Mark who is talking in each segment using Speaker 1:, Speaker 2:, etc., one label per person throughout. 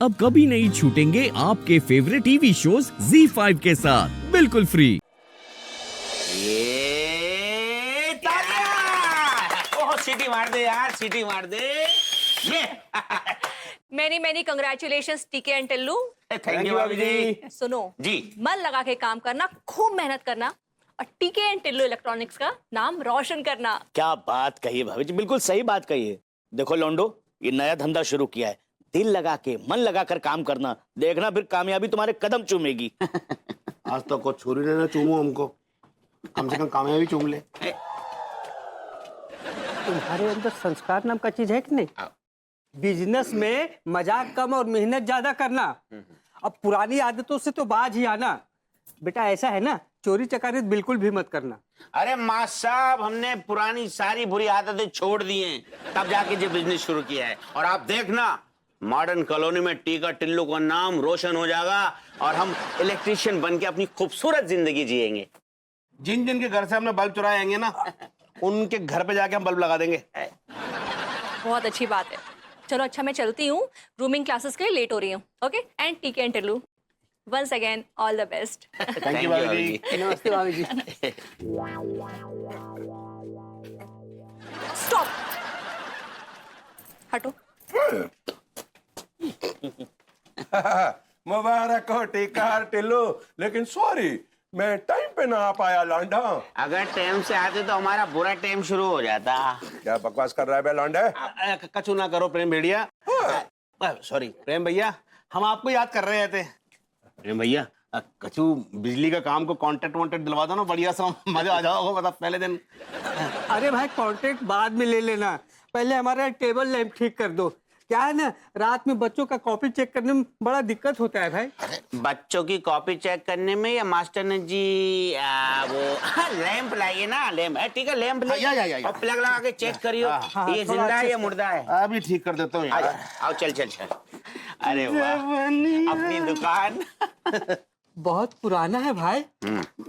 Speaker 1: अब कभी नहीं छूटेंगे आपके फेवरेट टीवी शोज ZEE5 के साथ बिल्कुल फ्री।
Speaker 2: ये तालियां! ओह सीटी मार दे यार, सीटी मार दे। ये
Speaker 3: मेनी कंग्रेचुलेशंस टीके एंड टिल्लू।
Speaker 2: थैंक यू भाभी जी।
Speaker 3: सुनो
Speaker 2: जी।
Speaker 3: मन लगा के काम करना, खूब मेहनत करना और टीके एंड टिल्लू इलेक्ट्रॉनिक्स का नाम रोशन करना।
Speaker 4: क्या बात कही है भाभी जी, बिल्कुल सही बात कही है। देखो लौंडो, ये नया धंधा शुरू किया है, दिल लगा के मन लगा कर काम करना, देखना फिर कामयाबी तुम्हारे कदम चूमेगी।
Speaker 5: आज तो कुछ छुरी लेना चूमो हमको, कम से कम कामयाबी चूम ले।
Speaker 6: तुम्हारे अंदर संस्कार नाम का चीज है कि नहीं? बिजनेस में मजाक कम और मेहनत ज्यादा करना। अब पुरानी आदतों से तो बाज ही आना। बेटा ऐसा है ना, चोरी चकारी बिल्कुल भी मत करना।
Speaker 2: अरे माँ साहब, हमने पुरानी सारी बुरी आदतें छोड़ दी हैं, तब जाके जो बिजनेस शुरू किया है। और आप देखना, मॉडर्न कॉलोनी में टीका टिल्लू का नाम रोशन हो जाएगा और हम इलेक्ट्रिशियन बन के अपनी खूबसूरत जिंदगी जिएंगे।
Speaker 5: जिन जिन के घर से हमने बल्ब चुराएंगे ना, उनके घर पे जाके हम बल्ब लगा देंगे।
Speaker 3: बहुत अच्छी बात है। चलो अच्छा, मैं चलती हूँ, ग्रूमिंग क्लासेस के लिए लेट हो रही हूँ। Okay, and TK and Tillu, once again all the best.
Speaker 5: Thank you भाभी जी।
Speaker 6: नमस्ते भाभी जी।
Speaker 3: स्टॉप, हटो।
Speaker 7: मुबारक हो टीका टिल्लू, लेकिन सॉरी मैं टाइम पे ना आ पाया लौंडा।
Speaker 2: अगर टाइम से आते तो हमारा बुरा टाइम शुरू हो जाता।
Speaker 7: क्या बकवास कर रहा है बे लौंडे?
Speaker 5: कछु ना करो प्रेम भेड़िया। सॉरी प्रेम भैया, हम आपको याद कर रहे थे। प्रेम भैया, कछु बिजली का काम को कॉन्ट्रैक्ट वॉन्ट्रैक्ट दिलवा दो ना, बढ़िया सा मजा आ जाओगे। मतलब पहले दिन।
Speaker 6: अरे भाई कॉन्ट्रैक्ट बाद में ले लेना, पहले हमारा टेबल लैंप ठीक कर दो। क्या है ना, रात में बच्चों का कॉपी चेक करने में बड़ा दिक्कत होता है भाई।
Speaker 2: बच्चों की कॉपी चेक करने में या मास्टर ने जी वो लैंप लाइए ना, लैंप है, ठीक है, लैंप लाइए और प्लग लगा के चेक करियो ये जिंदा है या मुर्दा है।
Speaker 5: अभी ठीक कर देता हूँ यार।
Speaker 2: आओ चल चल चल। अरे वाह, अपनी दुकान।
Speaker 6: बहुत पुराना है भाई,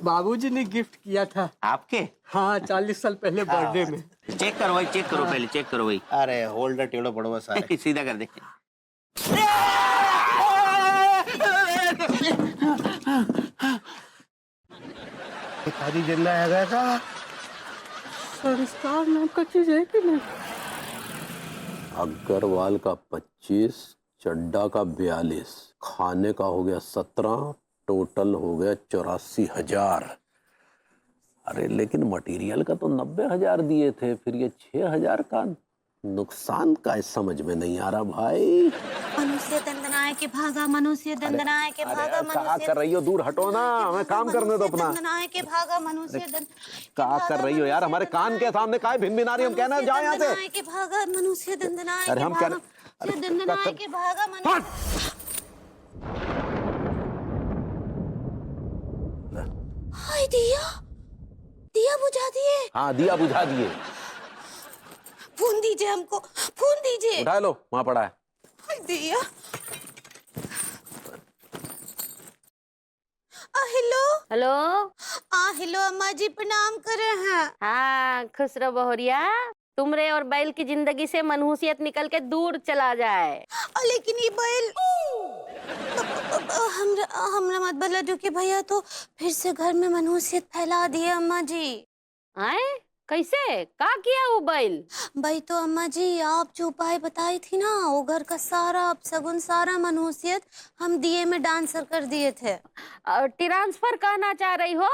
Speaker 6: बाबूजी ने गिफ्ट किया था
Speaker 2: आपके?
Speaker 6: हाँ, 40 साल पहले बर्थडे में।
Speaker 2: चेक करो भाई, चेक करो पहले, चेक करो भाई।
Speaker 5: अरे होल्डर टेढ़ो पड़ो बस सारे।
Speaker 2: सीधा कर दे।
Speaker 5: पिताजी जिंदा है गया का?
Speaker 6: संस्कार नाम का चीज है कि नहीं?
Speaker 8: अग्रवाल का 25, चड्डा का 42, खाने का हो गया 17, टोटल हो गया 84,000। अरे लेकिन मटेरियल का तो 90,000 दिए थे, फिर ये 6,000 का नुकसान का समझ में नहीं आ रहा भाई।
Speaker 9: मनुष्य दंदनाय के भागा, मनुष्य दंदनाय के भागा,
Speaker 8: क्या कर रही हो? दूर हटो ना, हमें काम करने दो अपना।
Speaker 9: दंदनाय के भागा, मनुष्य
Speaker 8: क्या कर रही हो यार? हमारे कान के सामने काय भिन-भिना रही हो? हम कहना जाओ यहाँ से।
Speaker 9: दंदनाय के भागा, मनुष्य दंदनाय
Speaker 8: अरे
Speaker 9: के
Speaker 8: हम
Speaker 9: भागा,
Speaker 8: क्या
Speaker 9: दंदनाय के भागा, मनुष्य। हाय दिया, दिया बुझा दिए।
Speaker 8: हाँ दिया बुझा दिए।
Speaker 9: फोन दीजिए हमको, फोन दीजिए।
Speaker 8: उठा लो, वहाँ पड़ा है।
Speaker 9: हाय दिया। Hello
Speaker 10: hello.
Speaker 9: हेलो अम्मा जी, प्रणाम करे हैं।
Speaker 10: हाँ खुश रहो बहुरिया, तुमरे और बैल की जिंदगी से मनहूसियत निकल के दूर चला जाए।
Speaker 9: लेकिन ये बैल हमरा मत बला जो कि भैया तो फिर से घर में मनहूसियत फैला दिए अम्मा जी।
Speaker 10: आए कैसे? का किया वो बैल?
Speaker 9: भाई तो अम्मा जी, आप जो उपाय बताई थी ना, वो घर का सारा अपशगुन, सारा मनहूसियत हम दिए में डांसर कर दिए थे।
Speaker 10: ट्रांसफर कहना चाह रही हो?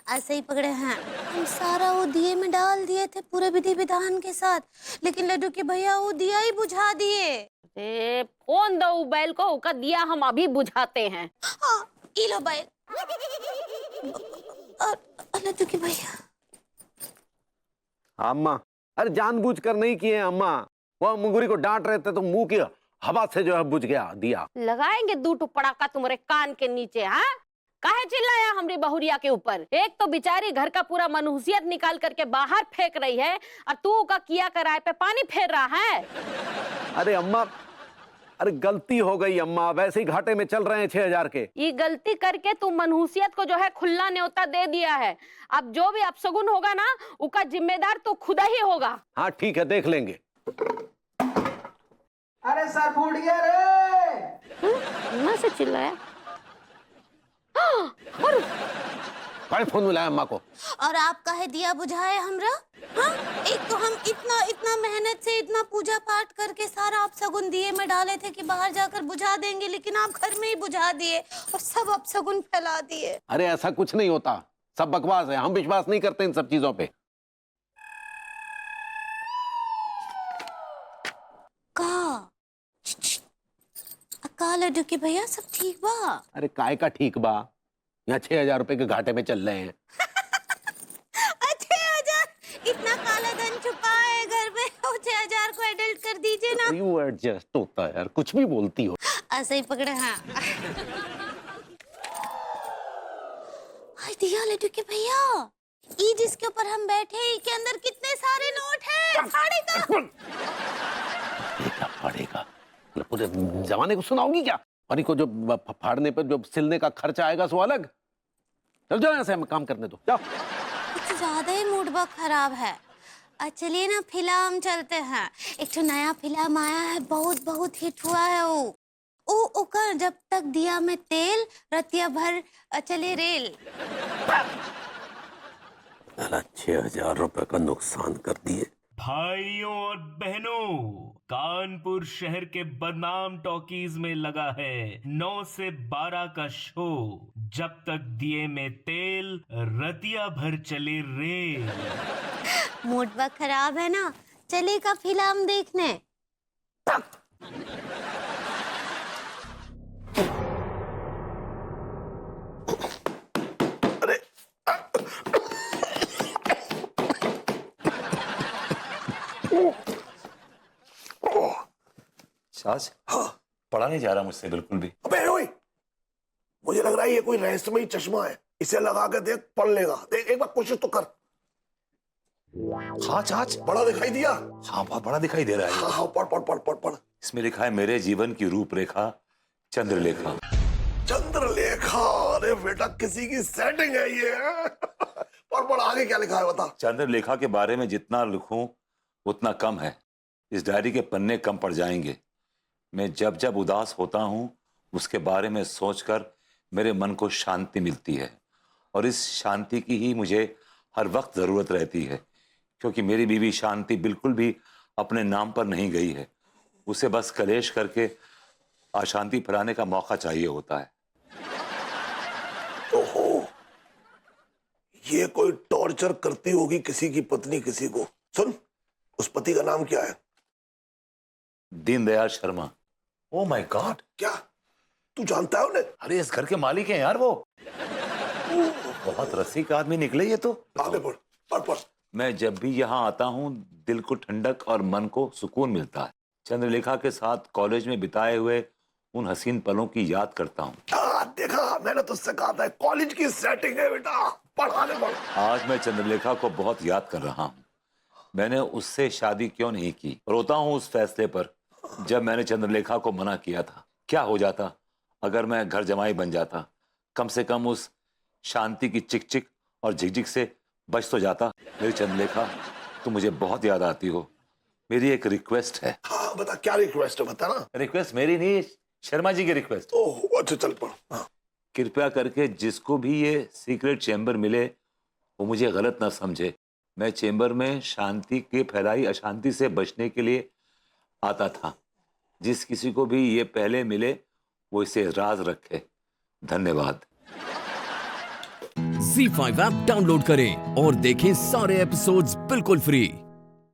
Speaker 9: ऐसे ही पकड़े हैं, हम सारा वो दिए में डाल दिए थे पूरे विधि विधान के साथ, लेकिन लड्डू के भैया वो दिया ही बुझा दिए।
Speaker 10: फोन दो बैल को, उसका दिया हम अभी बुझाते हैं।
Speaker 9: ये लो बैल। लड्डू के भैया।
Speaker 8: अम्मा, अरे जानबूझकर नहीं किए अम्मा, वो मुंगरी को डांट रहे थे तो मुंह की हवा से जो है बुझ गया दिया।
Speaker 10: लगाएंगे 2 पड़ाका तुम्हारे कान के नीचे। हाँ, काहे चिल्लाया हमरी बहुरिया के ऊपर? एक तो बेचारी घर का पूरा मनहूसियत निकाल करके बाहर फेंक रही है और तू का किया कराए पे पानी फेर रहा है।
Speaker 8: अरे अम्मा, अरे गलती हो गई अम्मा, वैसे ही घाटे में चल रहे हैं 6,000 के।
Speaker 10: ये गलती करके तू मनहूसियत को जो है खुला न्योता दे दिया है। अब जो भी अपशगुन होगा ना, उसका जिम्मेदार तू खुद ही होगा।
Speaker 8: हाँ ठीक है, देख लेंगे।
Speaker 6: अरे सर फूट गया रे।
Speaker 10: से चिल्लाया?
Speaker 8: कौन फोन मिलाया अम्मा को?
Speaker 9: और आप काहे दिया बुझाए हमरा? हाँ? एक तो हम इतना इतना मेहनत से इतना पूजा पाठ करके सारा अपशगुन दिए में डाले थे कि बाहर जाकर बुझा देंगे, लेकिन आप घर में ही बुझा दिए और सब अपशगुन फैला दिए।
Speaker 8: अरे ऐसा कुछ नहीं होता, सब बकवास है, हम विश्वास नहीं करते इन सब चीजों पे।
Speaker 9: का लड्डू के भैया सब ठीक बा?
Speaker 8: अरे काय का ठीक बा, यहाँ 6,000 रुपए के घाटे में चल रहे हैं।
Speaker 9: 6,000? इतना काला धन छुपा है घर में, 6,000 को एडल्ट कर दीजिए ना।
Speaker 8: यू एडजस्ट होता है यार, कुछ भी बोलती हो।
Speaker 9: ऐसे ही पकड़े। हाँ दिया लड्डू के भैया, ये जिसके ऊपर हम बैठे के अंदर कितने सारे नोट हैं।
Speaker 8: फाड़ेगा पूरे जमाने को सुनाओगी क्या? और इनको जो फाड़ने पर जो सिलने का खर्चा आएगा सो अलग। चल जाओ यहाँ से, हम काम करने दो, जाओ।
Speaker 9: कुछ ज्यादा ही मूड बा खराब है। चलिए ना फिल्म चलते हैं, एक तो नया फिल्म आया है, बहुत बहुत हिट हुआ है वो ओकर जब तक दिया में तेल रतिया भर चले रेल।
Speaker 8: 6,000 रुपए का नुकसान कर दिए।
Speaker 11: भाइयों और बहनों, कानपुर शहर के बदनाम टॉकीज में लगा है 9 से 12 का शो, जब तक दिए में तेल रतिया भर चले रेल।
Speaker 9: मूड बा खराब है ना, चलेगा फिल्म देखने।
Speaker 12: साज, हाँ, पढ़ा नहीं जा रहा मुझसे बिल्कुल भी।
Speaker 7: अबे ओए, मुझे लग रहा है ये कोई रहस्यमयी चश्मा है, इसे लगा के देख, पढ़ लेगा। देख एक बार कोशिश तो कर।
Speaker 12: हाँ चाच,
Speaker 7: बड़ा दिखाई दिया?
Speaker 12: हाँ बहुत बड़ा दिखाई दे रहा है।
Speaker 7: हाँ हाँ, पढ़ पढ़ पढ़ पढ़ पढ़।
Speaker 12: इसमें लिखा है मेरे जीवन की रूपरेखा चंद्रलेखा।
Speaker 7: चंद्रलेखा? अरे बेटा किसी की सेटिंग है ये। पढ़ पढ़, आगे क्या लिखा है बता।
Speaker 12: चंद्रलेखा के बारे में जितना लिखूं उतना कम है। इस डायरी के पन्ने कम पड़ जाएंगे। मैं जब जब उदास होता हूं उसके बारे में सोचकर मेरे मन को शांति मिलती है, और इस शांति की ही मुझे हर वक्त जरूरत रहती है, क्योंकि मेरी बीवी शांति बिल्कुल भी अपने नाम पर नहीं गई है। उसे बस कलेश करके अशांति फैलाने का मौका चाहिए होता है।
Speaker 7: ओहो, ये कोई टॉर्चर करती होगी किसी की पत्नी किसी को। सुन, उस पति का नाम क्या है?
Speaker 12: Deendayal Sharma. Oh my God,
Speaker 7: क्या तू जानता है उन्हें?
Speaker 12: अरे इस घर के मालिक हैं यार वो। बहुत रसिक आदमी निकले ये तो।
Speaker 7: आगे पढ़ पढ़ पढ़।
Speaker 12: मैं जब भी यहाँ आता हूँ दिल को ठंडक और मन को सुकून मिलता है। चंद्रलेखा के साथ कॉलेज में बिताए हुए उन हसीन पलों की याद करता हूँ।
Speaker 7: देखा, मैंने तुझसे कहा था कॉलेज की सेटिंग है बेटा। पढ़ आगे पढ़।
Speaker 12: आज मैं चंद्रलेखा को बहुत याद कर रहा हूँ। मैंने उससे शादी क्यों नहीं की, रोता हूँ उस फैसले पर जब मैंने चंद्रलेखा को मना किया था। क्या हो जाता अगर मैं घर जमाई बन जाता, कम से कम उस शांति की चिक चिक और झिकझिक से बच तो जाता। मेरी चंद्रलेखा, तुम मुझे बहुत याद आती हो। मेरी एक रिक्वेस्ट है।
Speaker 7: हाँ बता, क्या रिक्वेस्ट है बता ना।
Speaker 12: रिक्वेस्ट मेरी नहीं, शर्मा जी की रिक्वेस्ट।
Speaker 7: ओह अच्छा, चल पढ़। हाँ।
Speaker 12: कृपया करके जिसको भी ये सीक्रेट चैम्बर मिले वो मुझे गलत ना समझे। मैं चैम्बर में शांति के फैलाई अशांति से बचने के लिए आता था। जिस किसी को भी ये पहले मिले वो इसे राज रखे। धन्यवाद।
Speaker 1: ZEE5 ऐप डाउनलोड करें और देखें सारे एपिसोड्स बिल्कुल फ्री।